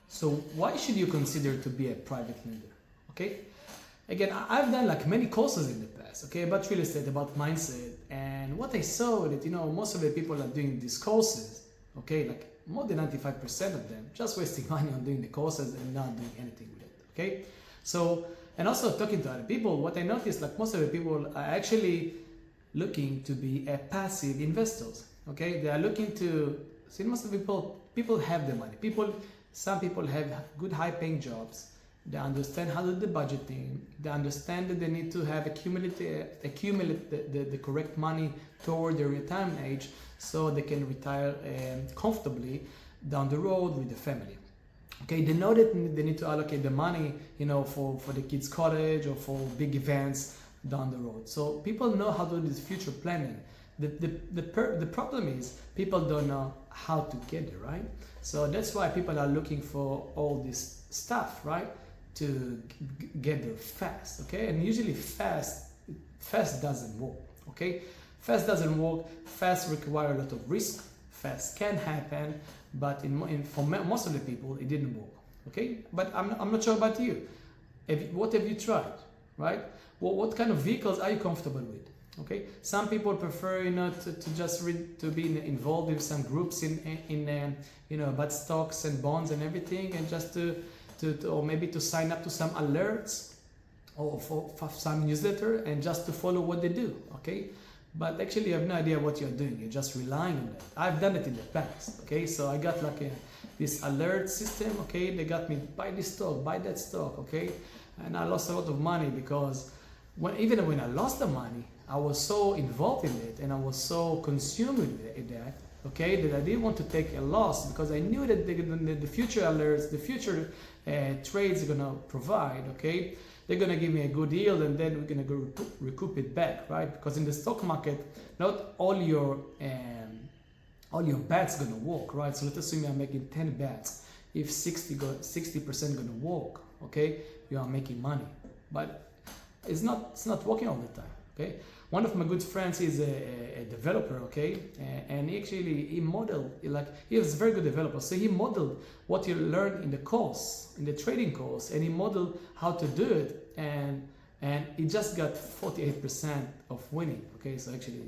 So why should you consider to be a private lender? Okay. Again, I've done like many courses in the past, okay, about real estate, about mindset, and what I saw that most of the people are doing these courses, okay, like more than 95% of them just wasting money on doing the courses and not doing anything with it, okay. So, and also talking to other people, what I noticed, like most of the people are actually looking to be a passive investors, okay. They are looking to see most of the people have the money. Some people have good high-paying jobs. They understand how to do the budgeting. They understand that they need to have accumulate the correct money toward their retirement age, so they can retire comfortably down the road with the family. Okay, they know that they need to allocate the money, for the kids' college or for big events down the road. So people know how to do this future planning. The problem is people don't know how to get there, right? So that's why people are looking for all this stuff, right? To get there fast, okay? And usually fast doesn't work, okay? Fast doesn't work. Fast require a lot of risk. Fast can happen, but for most of the people, it didn't work, okay? But I'm not sure about you. What have you tried, right? What kind of vehicles are you comfortable with? Okay, some people prefer to just to be involved in some groups in about stocks and bonds and everything, and just to or maybe to sign up to some alerts or for some newsletter and just to follow what they do. Okay, but actually you have no idea what you're doing. You're just relying on that. I've done it in the past. Okay, so I got like this alert system. Okay, they got me buy this stock, buy that stock. Okay, and I lost a lot of money because even when I lost the money, I was so involved in it and I was so consumed with that, okay, that I didn't want to take a loss, because I knew that the future alerts, the future trades are going to provide, okay, they're going to give me a good yield, and then we're going to go recoup it back, right? Because in the stock market, not all your bets going to work, right? So let's assume you're making 10 bets. If 60% going to work, okay, you are making money, but it's not working all the time, okay? One of my good friends is a developer, okay, and he modeled, he was a very good developer, so he modeled what you learned in the course, in the trading course, and he modeled how to do it, and he just got 48% of winning, okay, so actually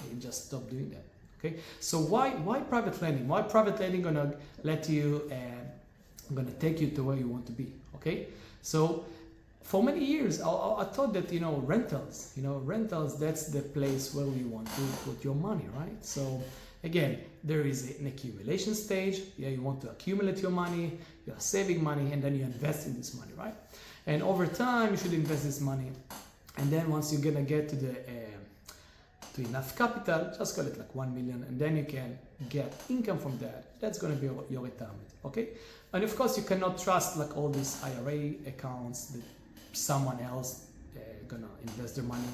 he just stopped doing that, okay. So why private lending? Why private lending gonna let you, gonna take you to where you want to be, okay? So for many years, I thought that, rentals, that's the place where you want to put your money, right? So again, there is an accumulation stage. Yeah, you want to accumulate your money, you're saving money, and then you invest in this money, right? And over time, you should invest this money. And then once you're gonna get to enough capital, just call it like 1 million, and then you can get income from that. That's gonna be your retirement, okay? And of course, you cannot trust like all these IRA accounts that someone else gonna invest their money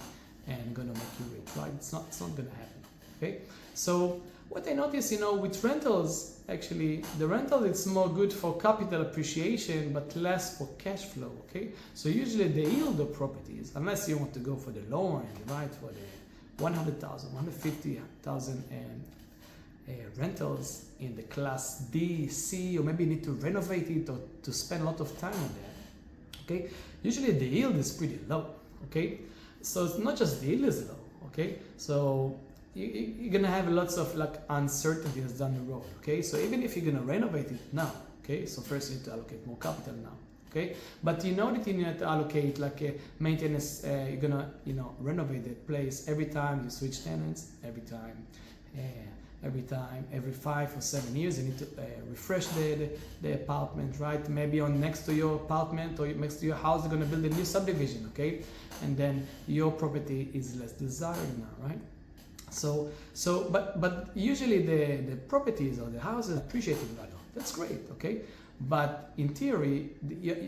and gonna make you rich, right? It's not gonna happen, okay? So what I notice, with rentals, actually, the rental is more good for capital appreciation, but less for cash flow, okay? So usually the yield of properties, unless you want to go for the lower end, right, for the 100,000, 150,000 rentals in the class D, C, or maybe you need to renovate it or to spend a lot of time on that, okay? Usually the yield is pretty low, okay? So it's not just the yield is low, okay? So you're gonna have lots of uncertainties down the road, okay? So even if you're gonna renovate it now, okay? So first you need to allocate more capital now, okay? But you know that you need to allocate maintenance, you're gonna, renovate that place every time you switch tenants, every 5 or 7 years, you need to refresh the apartment, right? Maybe next to your apartment or next to your house, you're going to build a new subdivision, okay? And then your property is less desired now, right? But usually the properties or the houses appreciate in value. That's great, okay? But in theory,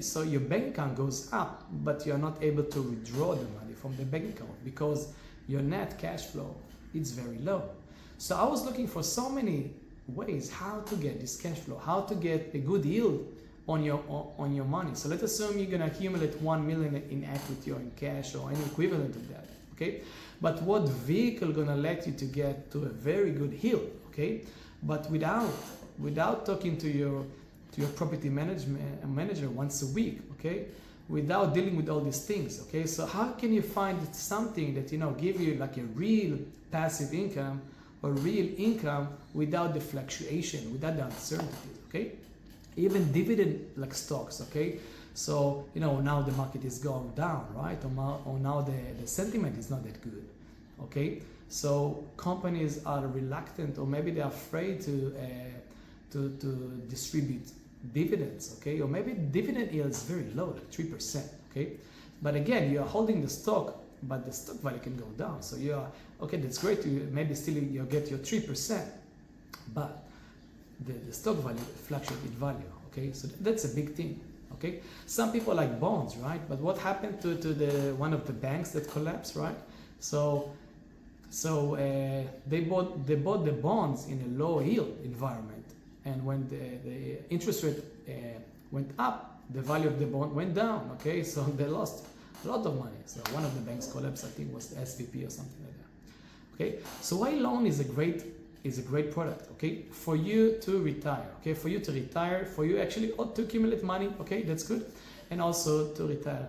so your bank account goes up, but you're not able to withdraw the money from the bank account because your net cash flow is very low. So I was looking for so many ways how to get this cash flow, how to get a good yield on your money. So let's assume you're gonna accumulate 1 million in equity or in cash or any equivalent of that, okay? But what vehicle gonna let you to get to a very good yield, okay? But without talking to your to your property manager once a week, okay, without dealing with all these things, okay? So how can you find something that, you know, give you like a real passive income or real income without the fluctuation, without the uncertainty, okay? Even dividend like stocks, okay? So, you know, now the market is going down, right? Or now the sentiment is not that good, okay? So companies are reluctant, or maybe they're afraid to distribute dividends, okay? Or maybe dividend yield is very low, like 3%, okay? But again, you're holding the stock, but the stock value can go down. So you are, okay, that's great, maybe still you get your 3%, but the stock value fluctuates in value, okay? So that's a big thing, okay? Some people like bonds, right? But what happened to the one of the banks that collapsed, right? So they bought the bonds in a low yield environment, and when the interest rate went up, the value of the bond went down, okay? So they lost a lot of money. So one of the banks collapsed, I think was the SVP or something like that, okay? So why loan is a great product, okay? For you to retire, okay? For you to retire, for you actually to accumulate money, okay? That's good. And also to retire.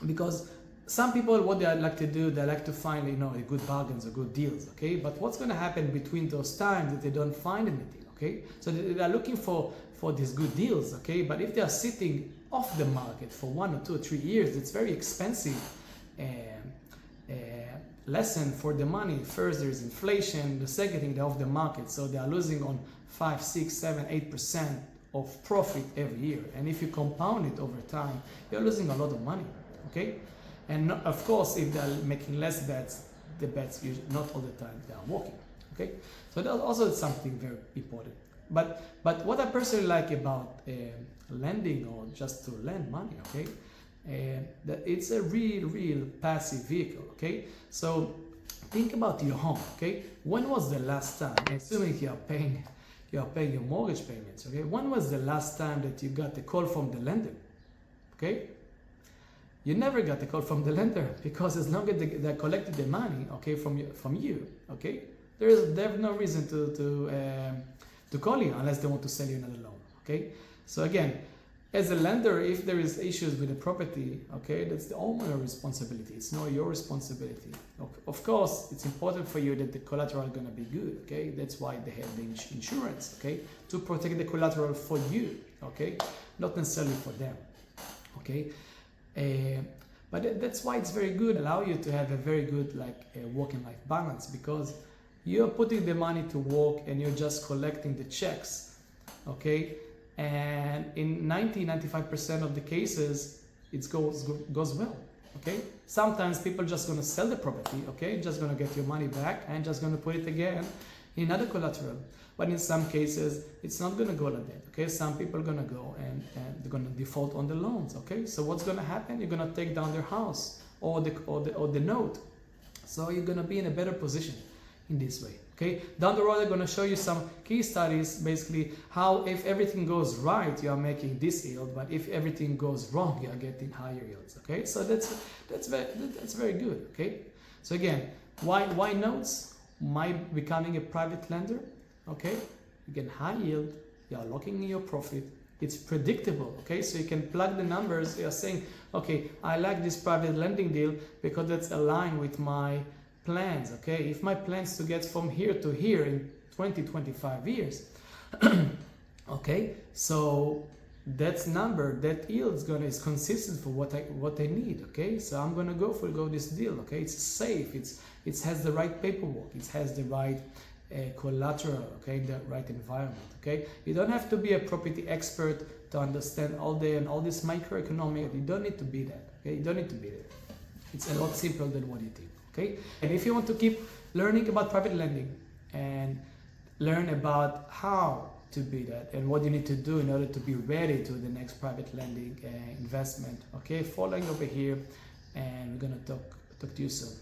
Because some people, what they like to do, they like to find, you know, good bargains or good deals, okay? But what's going to happen between those times that they don't find anything, okay? So they are looking for these good deals, okay? But if they are sitting off the market for 1 or 2 or 3 years, it's very expensive lesson for the money. First, there's inflation. The second thing, they're off the market, so they are losing on 5, 6, 7, 8% of profit every year. And if you compound it over time, you're losing a lot of money, okay? And of course, if they're making less bets, the bets usually, not all the time they are working, okay? So that's also something very important. But what I personally like about lending, or just to lend money, okay, that it's a real passive vehicle, okay? So think about your home, okay? When was the last time, assuming you are paying your mortgage payments, okay? When was the last time that you got a call from the lender, okay? You never got a call from the lender, because as long as they collected the money, okay, from you, okay, they have no reason to call you unless they want to sell you another loan, okay? So again, as a lender, if there is issues with the property, okay, that's the owner responsibility. It's not your responsibility. Of course, it's important for you that the collateral is going to be good, okay? That's why they have the insurance, okay, to protect the collateral for you, okay, not necessarily for them, okay? But that's why it's very good, allow you to have a very good working life balance, because you're putting the money to work and you're just collecting the checks, okay? And in 95% of the cases, it goes well, okay? Sometimes people just gonna sell the property, okay? Just gonna get your money back and just gonna put it again in another collateral. But in some cases, it's not gonna go like that, okay? Some people are gonna go and they're gonna default on the loans, okay? So what's gonna happen? You're gonna take down their house or the note. So you're gonna be in a better position in this way, okay? Down the road, I'm gonna show you some case studies, basically how if everything goes right, you are making this yield, but if everything goes wrong, you are getting higher yields, okay? So that's very good, okay? So again, why notes? Why becoming a private lender? Okay, you get high yield, you are locking in your profit, it's predictable, okay? So you can plug the numbers, you're saying, okay, I like this private lending deal because that's aligned with my plans, okay? If my plans to get from here to here in 20-25 years, okay, so that yield is consistent for what I need, okay? So I'm gonna go this deal, okay? It's safe, it has the right paperwork, it has the right collateral, okay, the right environment, okay? You don't have to be a property expert to understand all this microeconomic. You don't need to be that, okay? You don't need to be that. It's a lot simpler than what you think, okay? And if you want to keep learning about private lending and learn about how to be that and what you need to do in order to be ready to the next private lending investment, okay? Following over here, and we're gonna talk to you soon.